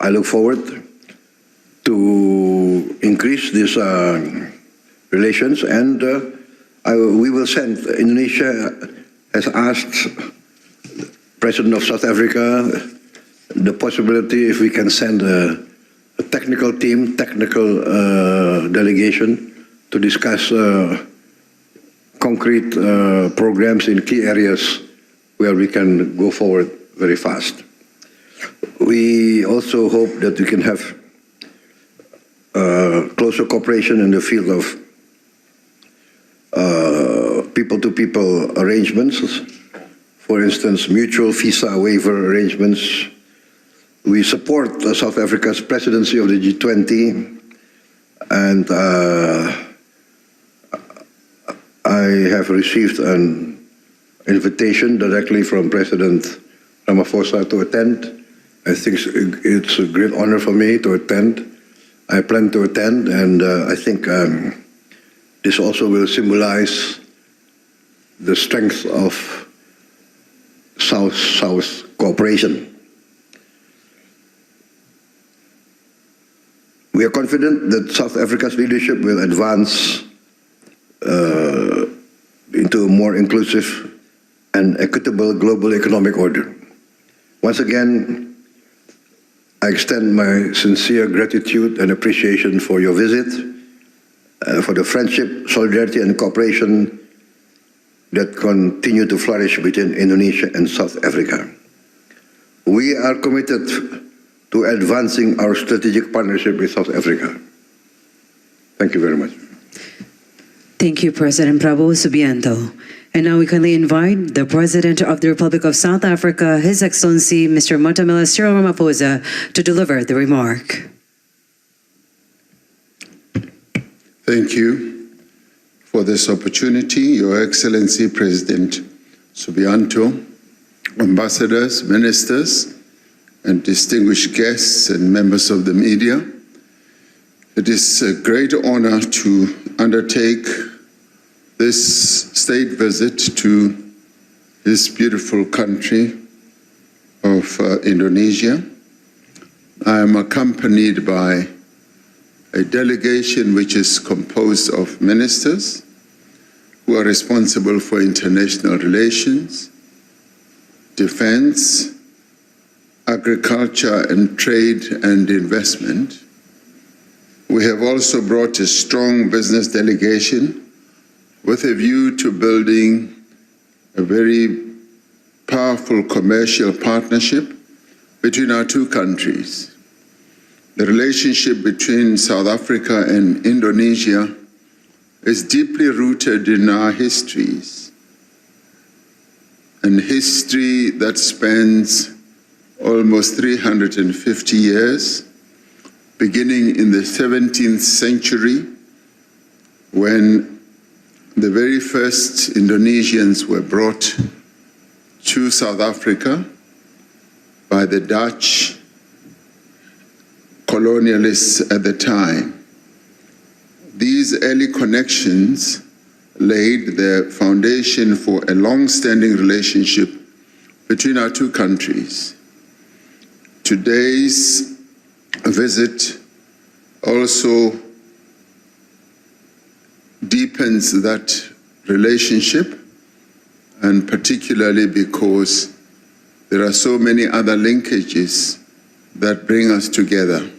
I look forward to increase these relations, and we will send. Indonesia has asked President of South Africa the possibility if we can send a technical team, technical delegation to discuss concrete programs in key areas where we can go forward very fast. We also hope that we can have closer cooperation in the field of people-to-people arrangements. For instance, mutual visa waiver arrangements. We support South Africa's presidency of the G20, and I have received an invitation directly from President Ramaphosa to attend. I think it's a great honor for me to attend. I plan to attend, and I think this also will symbolize the strength of South-South cooperation. We are confident that South Africa's leadership will advance into a more inclusive and equitable global economic order. Once again, I extend my sincere gratitude and appreciation for your visit, for the friendship, solidarity, and cooperation that continue to flourish between Indonesia and South Africa. We are committed to advancing our strategic partnership with South Africa. Thank you very much. Thank you, President Prabowo Subianto. And now we kindly invite the President of the Republic of South Africa, His Excellency Mr. Matamela Cyril Ramaphosa, to deliver the remark. Thank you for this opportunity, Your Excellency President Subianto, ambassadors, ministers, and distinguished guests and members of the media. It is a great honor to undertake this state visit to this beautiful country of Indonesia. I am accompanied by a delegation which is composed of ministers who are responsible for international relations, defense, agriculture and trade and investment. We have also brought a strong business delegation with a view to building a very powerful commercial partnership between our two countries. The relationship between South Africa and Indonesia is deeply rooted in our histories, and history that spans almost 350 years, beginning in the 17th century, when the very first Indonesians were brought to South Africa by the Dutch colonialists at the time. These early connections laid the foundation for a long-standing relationship between our two countries. Today's visit also deepens that relationship, and particularly because there are so many other linkages that bring us together.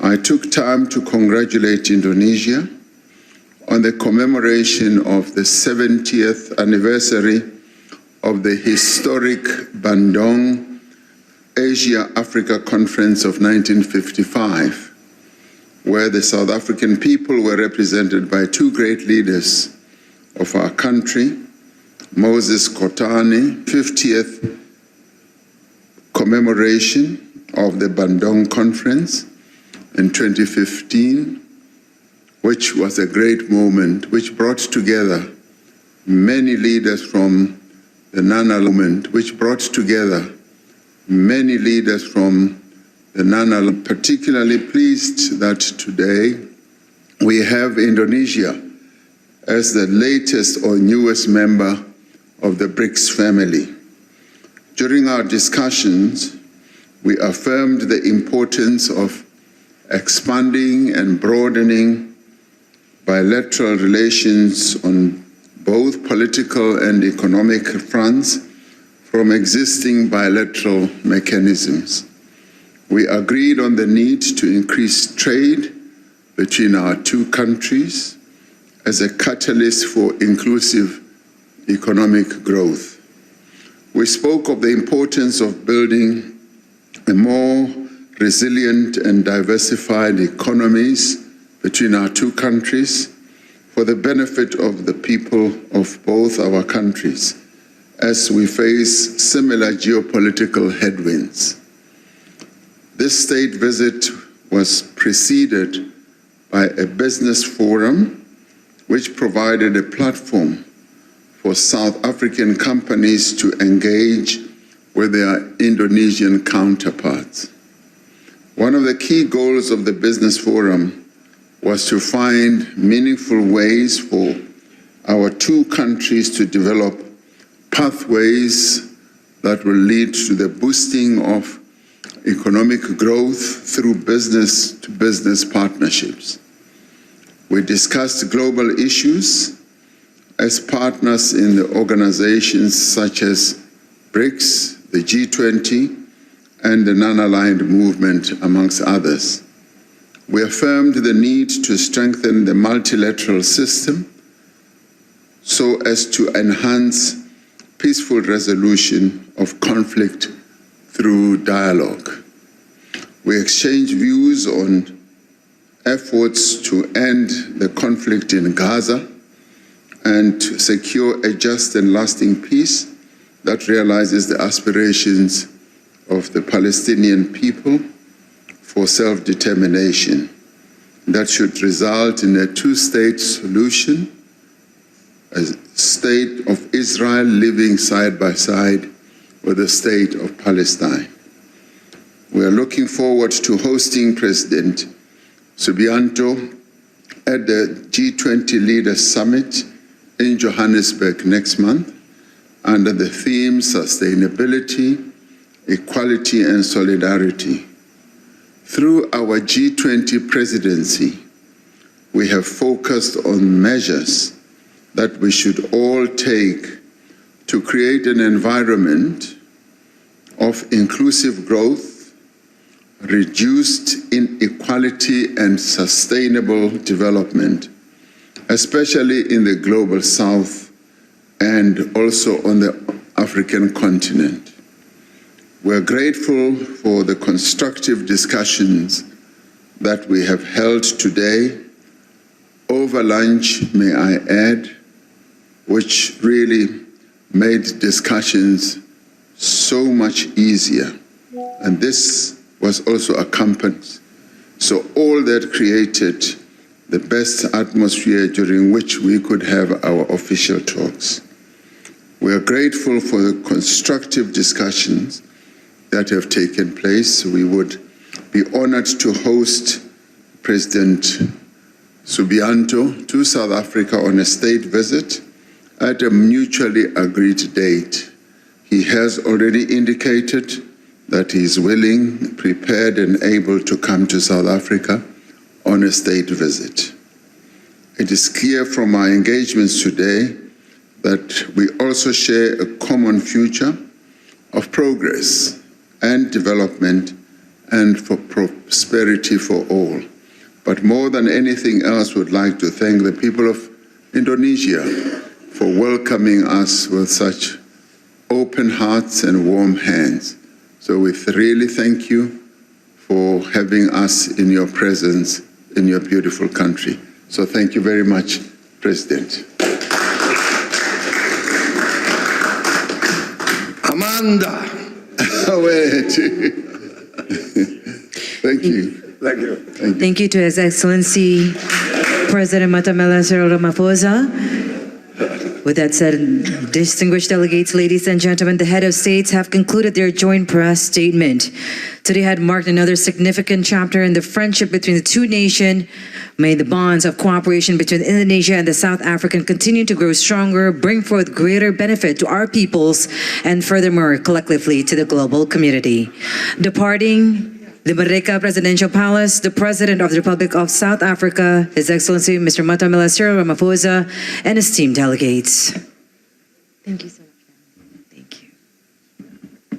I took time to congratulate Indonesia on the commemoration of the 70th anniversary of the historic Bandung Asia-Africa Conference of 1955, where the South African people were represented by two great leaders of our country, Moses Kotane, 50th commemoration of the Bandung Conference in 2015, which was a great moment, which brought together many leaders from the Nana movement, which brought together many leaders from the Nana. Particularly pleased that today we have Indonesia as the latest or newest member of the BRICS family. During our discussions, We affirmed the importance of expanding and broadening bilateral relations on both political and economic fronts from existing bilateral mechanisms. We agreed on the need to increase trade between our two countries as a catalyst for inclusive economic growth. We spoke of the importance of building a more resilient and diversified economies between our two countries for the benefit of the people of both our countries as we face similar geopolitical headwinds. This state visit was preceded by a business forum which provided a platform for South African companies to engage with their Indonesian counterparts. One of the key goals of the business forum was to find meaningful ways for our two countries to develop pathways that will lead to the boosting of economic growth through business-to-business partnerships. We discussed global issues as partners in the organizations such as BRICS, the G20, and the Non-Aligned Movement, amongst others. We affirmed the need to strengthen the multilateral system so as to enhance peaceful resolution of conflict through dialogue. We exchanged views on efforts to end the conflict in Gaza and to secure a just and lasting peace that realizes the aspirations of the Palestinian people for self-determination that should result in a two-state solution, a state of Israel living side by side with the state of Palestine. We are looking forward to hosting President Subianto at the G20 Leaders Summit in Johannesburg next month under the theme Sustainability, Equality and Solidarity. Through our G20 presidency, we have focused on measures that we should all take to create an environment of inclusive growth, reduced inequality and sustainable development, especially in the global south and also on the African continent. We're grateful for the constructive discussions that we have held today, over lunch, may I add, which really made discussions so much easier. And this was also accompanied. So all that created the best atmosphere during which we could have our official talks. We are grateful for the constructive discussions that have taken place. We would be honored to host President Subianto to South Africa on a state visit at a mutually agreed date. He has already indicated that he is willing, prepared, and able to come to South Africa on a state visit. It is clear from our engagements today that we also share a common future of progress and development and for prosperity for all. But more than anything else, we'd like to thank the people of Indonesia for welcoming us with such open hearts and warm hands. So we really thank you for having us in your presence in your beautiful country. So thank you very much, President. Amanda. Wait. Thank you. Thank you. Thank you to His Excellency President Matamela Cyril Ramaphosa. With that said, distinguished delegates, ladies and gentlemen, the head of states have concluded their joint press statement. Today had marked another significant chapter in the friendship between the two nations. May the bonds of cooperation between Indonesia and the South African continue to grow stronger, bring forth greater benefit to our peoples, and furthermore, collectively to the global community. Departing the Merdeka Presidential Palace, the President of the Republic of South Africa, His Excellency Mr. Matamela Cyril Ramaphosa, and esteemed delegates. Thank you, sir.